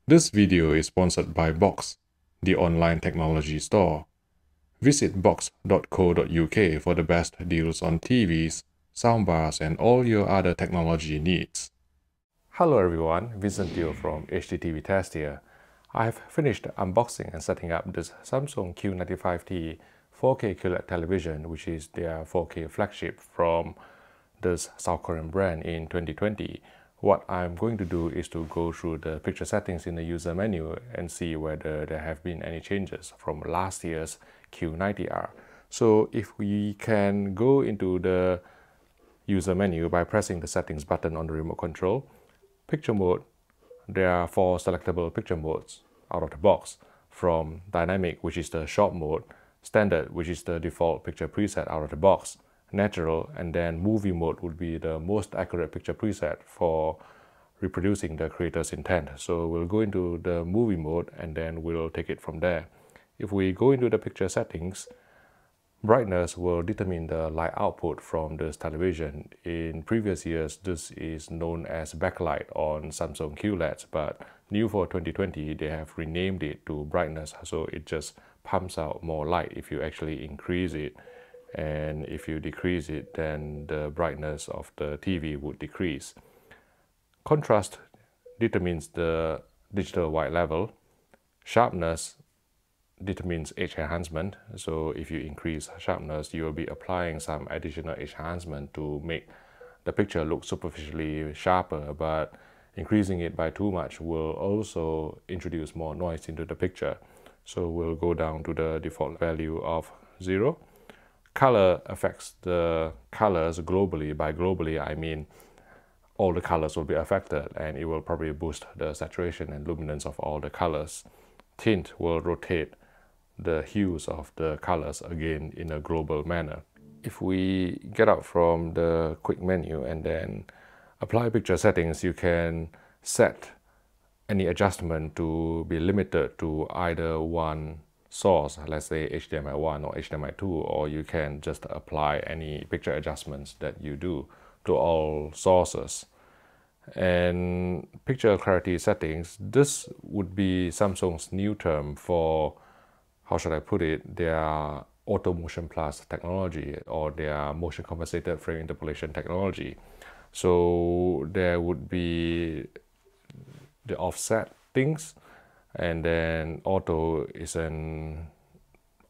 This video is sponsored by Box, the online technology store. Visit box.co.uk for the best deals on TVs, soundbars, and all your other technology needs. Hello everyone, Vincent Teo from HDTV Test here. I have finished unboxing and setting up this Samsung Q95T 4K QLED television, which is their 4K flagship from this South Korean brand in 2020. What I'm going to do is to go through the picture settings in the user menu and see whether there have been any changes from last year's Q90R. So if we can go into the user menu by pressing the settings button on the remote control, picture mode, there are 4 selectable picture modes out of the box, from dynamic, which is the short mode, standard, which is the default picture preset out of the box, natural, and then movie mode would be the most accurate picture preset for reproducing the creator's intent. So we'll go into the movie mode and then we'll take it from there. If we go into the picture settings, brightness will determine the light output from this television. In previous years, this is known as backlight on Samsung QLEDs, but new for 2020, they have renamed it to brightness, so it just pumps out more light if you actually increase it. And if you decrease it, then the brightness of the TV would decrease. Contrast determines the digital white level. Sharpness determines edge enhancement. So if you increase sharpness, you will be applying some additional edge enhancement to make the picture look superficially sharper, but increasing it by too much will also introduce more noise into the picture. So we'll go down to the default value of 0. Color affects the colors globally. By globally, I mean all the colors will be affected, and it will probably boost the saturation and luminance of all the colors. Tint will rotate the hues of the colors again in a global manner. If we get out from the quick menu and then apply picture settings, you can set any adjustment to be limited to either one source, let's say HDMI 1 or HDMI 2, or you can just apply any picture adjustments that you do to all sources. And picture clarity settings, this would be Samsung's new term for, how should I put it, their Auto Motion Plus technology, or their motion compensated frame interpolation technology. So there would be the offset things, and then auto is an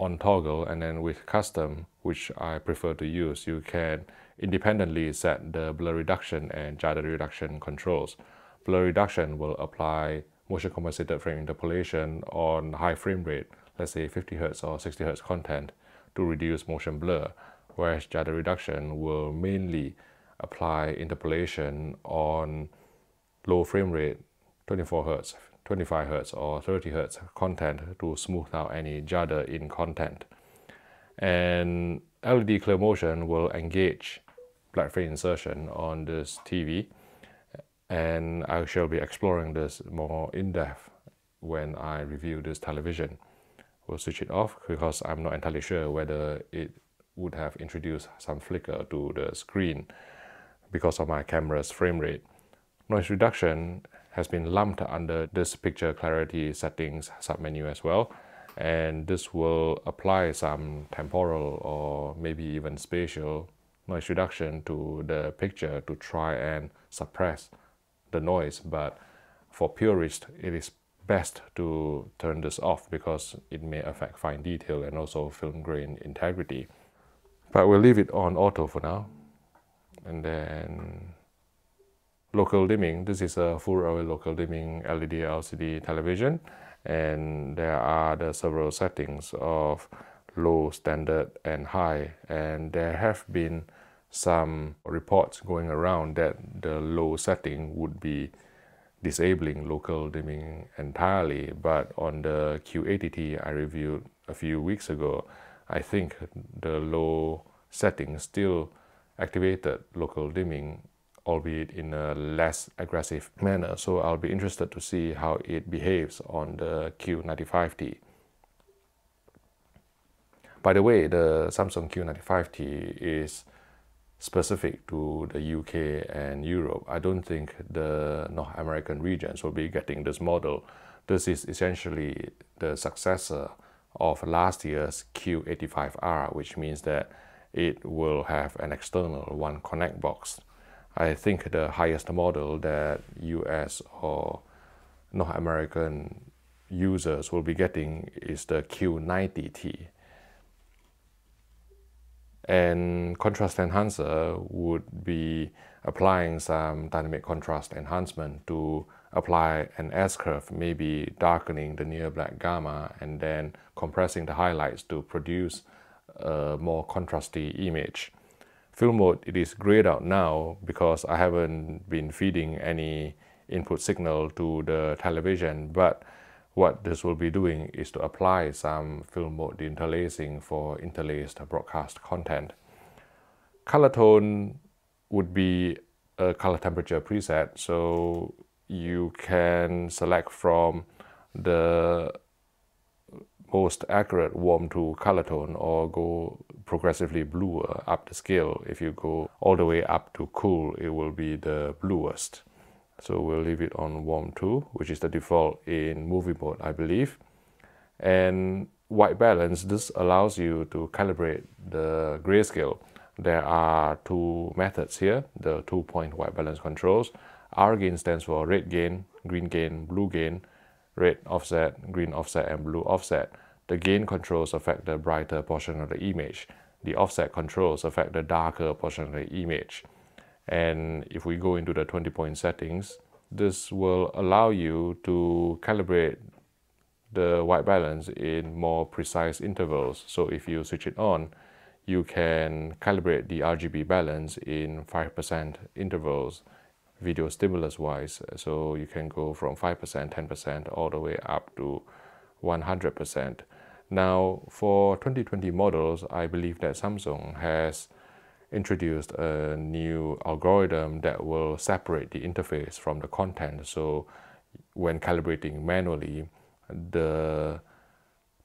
on toggle, and then with custom, which I prefer to use, you can independently set the blur reduction and jitter reduction controls. Blur reduction will apply motion compensated frame interpolation on high frame rate, let's say 50 Hz or 60 Hz content, to reduce motion blur, whereas jitter reduction will mainly apply interpolation on low frame rate, 24 Hz, 25 Hz or 30 Hz content to smooth out any judder in content. And LED clear motion will engage black frame insertion on this TV, and I shall be exploring this more in depth when I review this television. We'll switch it off because I'm not entirely sure whether it would have introduced some flicker to the screen because of my camera's frame rate. Noise reduction has been lumped under this picture clarity settings submenu as well, and this will apply some temporal or maybe even spatial noise reduction to the picture to try and suppress the noise. But for purists, it is best to turn this off because it may affect fine detail and also film grain integrity. But we'll leave it on auto for now. And then local dimming. This is a full array local dimming LED LCD television, and there are the several settings of low, standard, and high. And there have been some reports going around that the low setting would be disabling local dimming entirely, but on the Q80T I reviewed a few weeks ago, I think the low setting still activated local dimming, albeit in a less aggressive manner. So I'll be interested to see how it behaves on the Q95T. By the way, the Samsung Q95T is specific to the UK and Europe. I don't think the North American regions will be getting this model. This is essentially the successor of last year's Q85R, which means that it will have an external One Connect box. I think the highest model that US or North American users will be getting is the Q90T. And contrast enhancer would be applying some dynamic contrast enhancement to apply an S-curve, maybe darkening the near black gamma and then compressing the highlights to produce a more contrasty image. Film mode, it is grayed out now because I haven't been feeding any input signal to the television, but what this will be doing is to apply some film mode interlacing for interlaced broadcast content. Color tone would be a color temperature preset, so you can select from the most accurate warm to color tone or go progressively bluer up the scale. If you go all the way up to cool, it will be the bluest. So we'll leave it on warm 2, which is the default in movie mode, I believe. And white balance, this allows you to calibrate the grayscale. There are two methods here, the 2-point white balance controls. R gain stands for red gain, green gain, blue gain, red offset, green offset, and blue offset. The gain controls affect the brighter portion of the image. The offset controls affect the darker portion of the image. And if we go into the 20-point settings, this will allow you to calibrate the white balance in more precise intervals. So if you switch it on, you can calibrate the RGB balance in 5% intervals, video stimulus wise. So you can go from 5%, 10%, all the way up to 100%. Now for 2020 models, I believe that Samsung has introduced a new algorithm that will separate the interface from the content. So when calibrating manually, the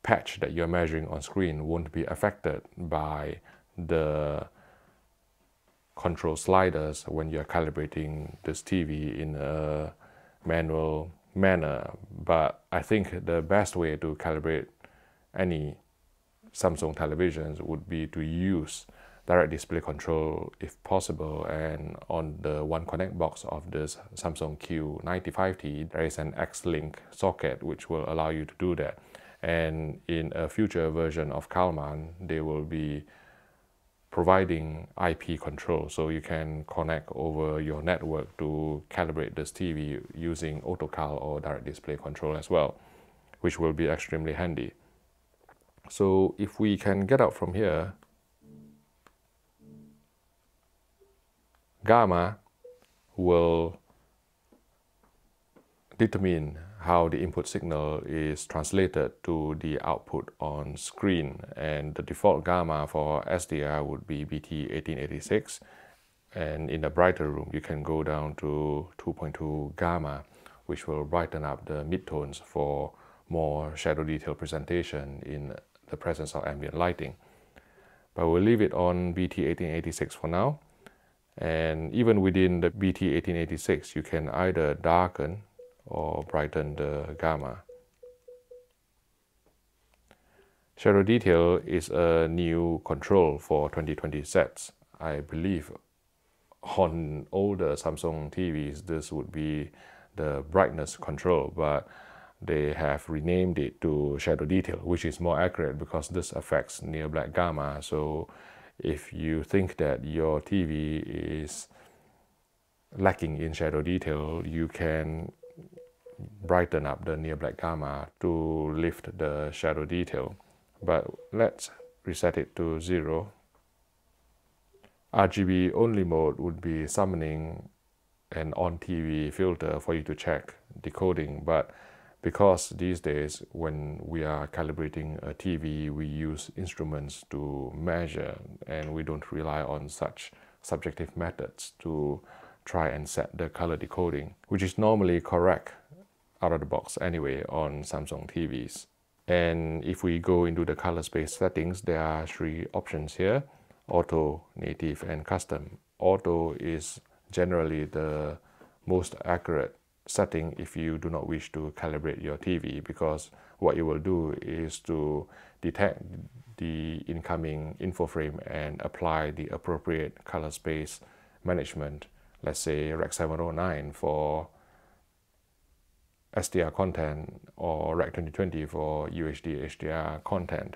patch that you're measuring on screen won't be affected by the control sliders when you're calibrating this TV in a manual manner. But I think the best way to calibrate any Samsung televisions would be to use direct display control if possible, and on the One Connect box of this Samsung Q95T there is an X-Link socket which will allow you to do that. And in a future version of Kalman, they will be providing IP control, so you can connect over your network to calibrate this TV using AutoCal or direct display control as well, which will be extremely handy. So if we can get out from here, gamma will determine how the input signal is translated to the output on screen, and the default gamma for SDR would be BT1886, and in the brighter room you can go down to 2.2 gamma, which will brighten up the midtones for more shadow detail presentation in the presence of ambient lighting. But we'll leave it on BT1886 for now. And even within the BT1886, you can either darken or brighten the gamma. Shadow detail is a new control for 2020 sets. I believe on older Samsung TVs, this would be the brightness control, but they have renamed it to shadow detail, which is more accurate because this affects near black gamma. So if you think that your TV is lacking in shadow detail, you can brighten up the near black gamma to lift the shadow detail. But let's reset it to 0. RGB only mode would be summoning an on-TV filter for you to check decoding, but because these days when we are calibrating a TV, we use instruments to measure and we don't rely on such subjective methods to try and set the color decoding, which is normally correct out of the box anyway on Samsung TVs. And if we go into the color space settings, there are 3 options here: auto, native, and custom. Auto is generally the most accurate setting if you do not wish to calibrate your TV, because what it will do is to detect the incoming info frame and apply the appropriate color space management. Let's say Rec 709 for SDR content or Rec 2020 for UHD HDR content.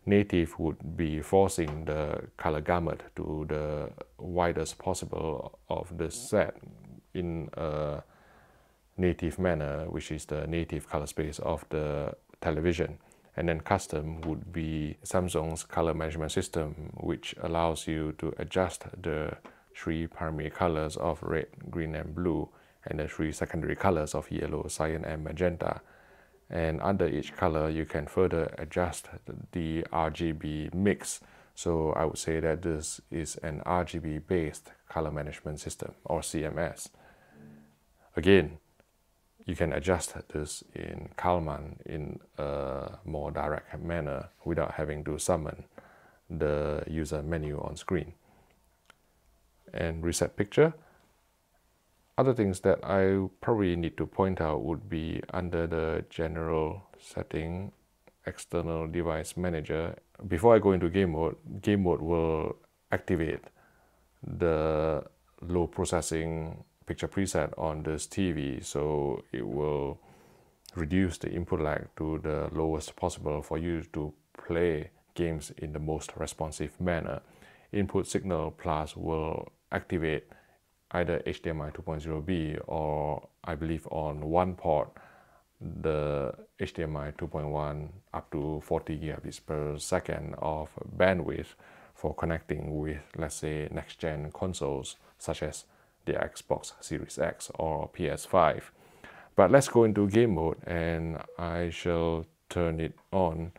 Native would be forcing the color gamut to the widest possible of the set in a native manner, which is the native color space of the television. And then custom would be Samsung's color management system, which allows you to adjust the 3 primary colors of red, green, and blue, and the 3 secondary colors of yellow, cyan, and magenta. And under each color, you can further adjust the RGB mix. So I would say that this is an RGB-based color management system, or CMS. Again, you can adjust this in Kalman in a more direct manner without having to summon the user menu on screen. And reset picture. Other things that I probably need to point out would be under the general setting, external device manager. Before I go into game mode will activate the low processing picture preset on this TV, so it will reduce the input lag to the lowest possible for you to play games in the most responsive manner. Input signal plus will activate either HDMI 2.0B or, I believe on one port, the HDMI 2.1 up to 40 gigabits per second of bandwidth for connecting with, let's say, next-gen consoles such as the Xbox Series X or PS5. But let's go into game mode and I shall turn it on.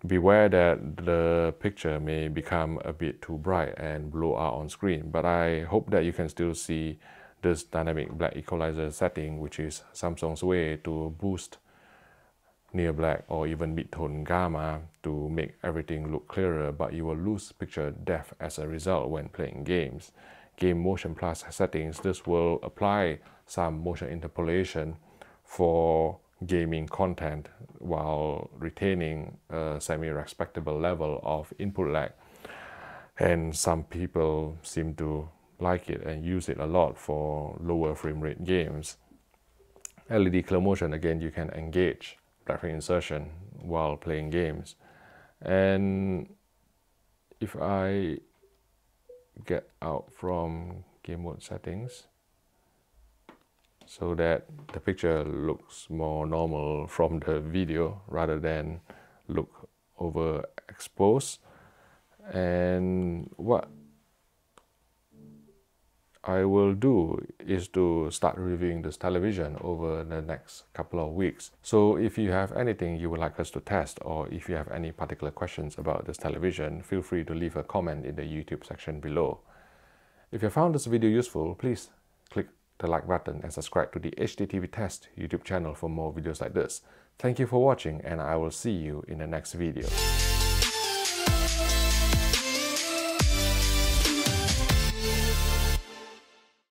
Beware that the picture may become a bit too bright and blow out on screen, but I hope that you can still see this dynamic black equalizer setting, which is Samsung's way to boost near black or even mid-tone gamma to make everything look clearer, but you will lose picture depth as a result when playing games. Game Motion Plus settings, this will apply some motion interpolation for gaming content while retaining a semi-respectable level of input lag. And some people seem to like it and use it a lot for lower frame rate games. LED clear motion, again, you can engage blacklight insertion while playing games. And if I get out from game mode settings so that the picture looks more normal from the video rather than look overexposed. And what I will do is to start reviewing this television over the next couple of weeks. So if you have anything you would like us to test, or if you have any particular questions about this television, feel free to leave a comment in the YouTube section below. If you found this video useful, please click the like button and subscribe to the HDTV Test YouTube channel for more videos like this. Thank you for watching, and I will see you in the next video.